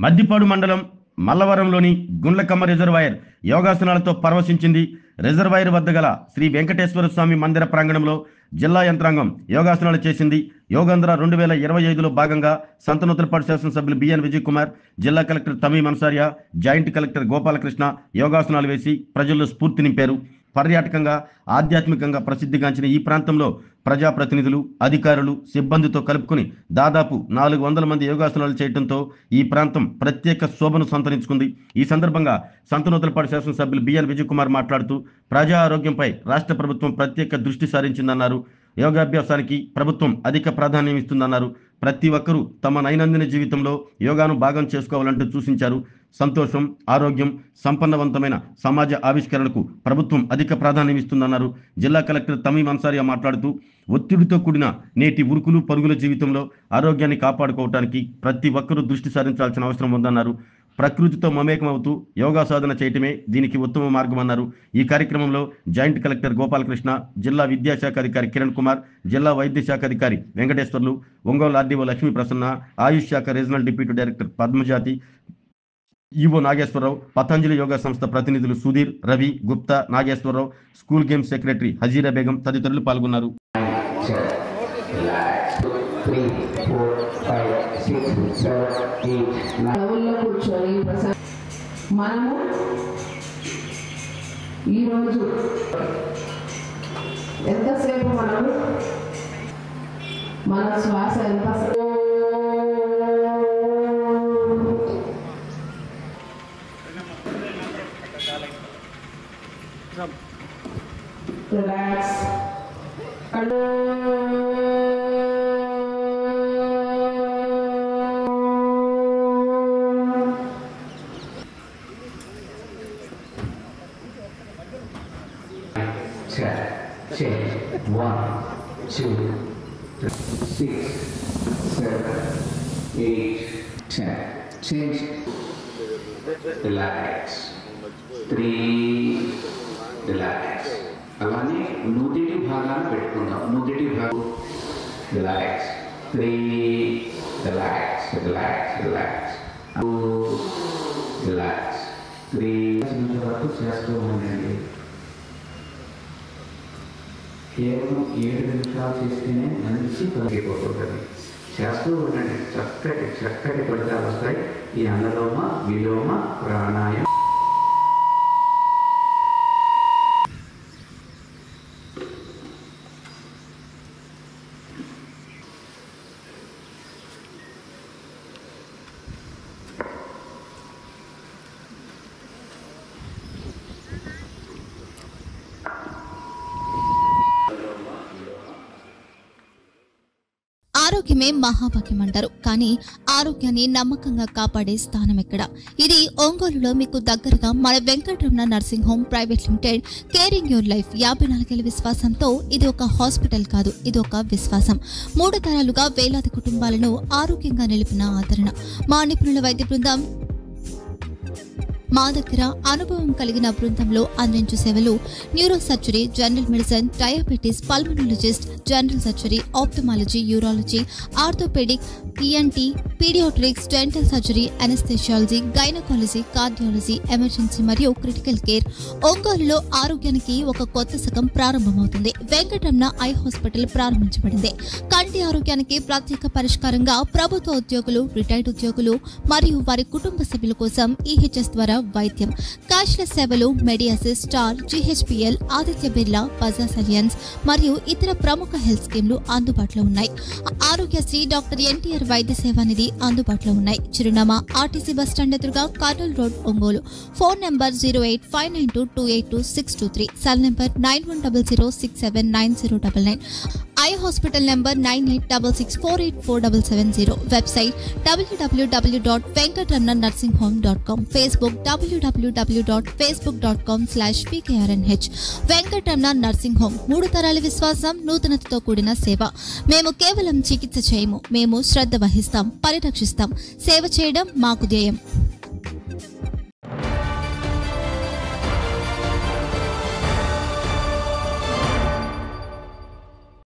మద్దిపాడు మండలం మల్లవరంలోని Gundlakamma reservoir యోగాసనాలతో పరవశించింది. Reservoir వద్ద గల శ్రీ వెంకటేశ్వర స్వామి మందిర ప్రాంగణంలో జిల్లా యంత్రాంగం యోగాసనాలు చేసింది. యోగాంధ్ర 2025లో భాగంగా సంతనూతలపాడు శాసనసభ్యులు బిఎన్ విజయ్ కుమార్, జిల్లా collector Tameem Ansariya, joint collector Gopalakrishna యోగాసనాలు వేసి ప్రజల్లో స్ఫూర్తి నింపారు. పర్యాటకంగా ఆధ్యాత్మికంగా ప్రసిద్ధిగాంచిన ఈ ప్రాంతంలో ప్రజాప్రతినిధులు, అధికారులు, సిబ్బందితో కలుపుకుని దాదాపు 400 మంది యోగాసనాలు చేయడంతో ఈ ప్రాంతం ప్రత్యేక శోభను సంతరించుకుంది. ఈ సందర్భంగా సంతనూతలపాడు శాసనసభ్యులు బిఎన్ విజయ్ కుమార్ మాట్లాడుతూ ప్రజా ఆరోగ్యంపై రాష్ట్ర ప్రభుత్వం ప్రత్యేక దృష్టి సారించిందన్నారు. యోగాభ్యాసానికి ప్రభుత్వం అధిక ప్రాధాన్యం ఇస్తుందన్నారు. ప్రతి ఒక్కరూ తమ దైనందిన జీవితంలో యోగాను భాగం చేసుకోవాలంటూ సూచించారు. సంతోషం, ఆరోగ్యం, సంపన్నవంతమైన సమాజ ఆవిష్కరణకు ప్రభుత్వం అధిక ప్రాధాన్యం ఇస్తుందన్నారు. జిల్లా కలెక్టర్ తమీం అన్సారియా మాట్లాడుతూ ఒత్తిడితో కూడిన నేటి ఉరుకులు పరుగుల జీవితంలో ఆరోగ్యాన్ని కాపాడుకోవడానికి ప్రతి ఒక్కరూ దృష్టి సారించాల్సిన అవసరం ఉందన్నారు. ప్రకృతితో మమేకమవుతూ యోగా సాధన చేయటమే దీనికి ఉత్తమ మార్గం అన్నారు. ఈ కార్యక్రమంలో జాయింట్ కలెక్టర్ గోపాలకృష్ణ, జిల్లా విద్యాశాఖ అధికారి కిరణ్ కుమార్, జిల్లా వైద్య శాఖ అధికారి వెంకటేశ్వర్లు, ఒంగోలు ఆర్డీఓ లక్ష్మీ ప్రసన్న, ఆయుష్ శాఖ రీజనల్ డిప్యూటీ డైరెక్టర్ పద్మజాతి, ఈవో నాగేశ్వరరావు, పతంజలి యోగా సంస్థ ప్రతినిధులు Sudheer, Ravi, Gupta, Nageswararao, school games secretary Hazira Begum తదితరులు పాల్గొన్నారు. మనము ఈరోజు ఎంతసేపు మనము మన శ్వాస ఎంత relax Change 1, 2, 3, 6, 7, 8, 10. Change. Relax. 3. Relax. అలానే నుదిటి భాగాన్ని పెట్టుకుందాం. నుదిటి భాగం. Relax. 3. Relax. Relax. Relax. 2. Relax. 3. వరకు చేస్తూ ఉండండి. కేవలం 7 నిమిషాలు చేస్తేనే మంచి పలిగిపోతుంది. చేస్తూ ఉండండి. చక్కటి ఫలితాలు వస్తాయి. ఈ అనులోమ విలోమ ప్రాణాయామం. ఆరోగ్యమే మహాభాగ్యం అంటారు. కానీ ఆరోగ్యాన్ని నమ్మకంగా కాపాడే స్థానం ఎక్కడ? ఇది ఒంగోలులో మీకు దగ్గరగా మన Venkataramana nursing home private limited. Caring your life 54 ఏళ్ల విశ్వాసంతో ఇది ఒక హాస్పిటల్ కాదు, ఇది ఒక విశ్వాసం. 3 తరాలుగా వేలాది కుటుంబాలను ఆరోగ్యంగా నిలిపిన ఆదరణ. మా నిపుణుల వైద్య బృందం మా దగ్గర అనుభవం కలిగిన బృందంలో అందించే సేవలు neuro surgery, general medicine, diabetes, pulmonologist, general surgery, ophthalmology, urology, orthopaedic, ENT, paediatrics, dental surgery, anaesthesiology, gynaecology, cardiology, emergency మరియు క్రిటికల్ కేర్. ఒంగోలులో ఆరోగ్యానికి ఒక కొత్త శకం ప్రారంభమవుతుంది. వెంకటరమణ ఐ హాస్పిటల్ ప్రారంభించబడింది. కంటి ఆరోగ్యానికి ప్రత్యేక పరిష్కారంగా ప్రభుత్వ ఉద్యోగులు, రిటైర్డ్ ఉద్యోగులు మరియు వారి కుటుంబ సభ్యుల కోసం ఈహెచ్ఎస్ ద్వారా వైద్యం. క్యాష్లెస్ సేవలు మెడియాసిస్, స్టార్, జీహెచ్పిఎల్, ఆదిత్య బిర్లా, బజాజ్ అలియన్స్ మరియు ఇతర ప్రముఖ హెల్త్ స్కీమ్లు అందుబాటులో ఉన్నాయి. ఆరోగ్యశ్రీ, డాక్టర్ ఎన్టీఆర్ వైద్య సేవా నిధి అందుబాటులో ఉన్నాయి. చిరునామా ఆర్టీసీ బస్టాండ్ ఎదురుగా, Kurnool road, Ongole. Phone number 08592282623, cell number 9100679099. Eye hospital number 9866484770. Website www.venkatramananursinghome.com. Facebook www.facebook.com/pkrnh. Venkataramana nursing home 3 తరాల విశ్వాసం, నూతనతతో కూడిన సేవ. మేము కేవలం చికిత్స చేయము, మేము శ్రద్ధ వహిస్తాం, పరిరక్షిస్తాం. సేవ చేయడం మాకు ధ్యేయం.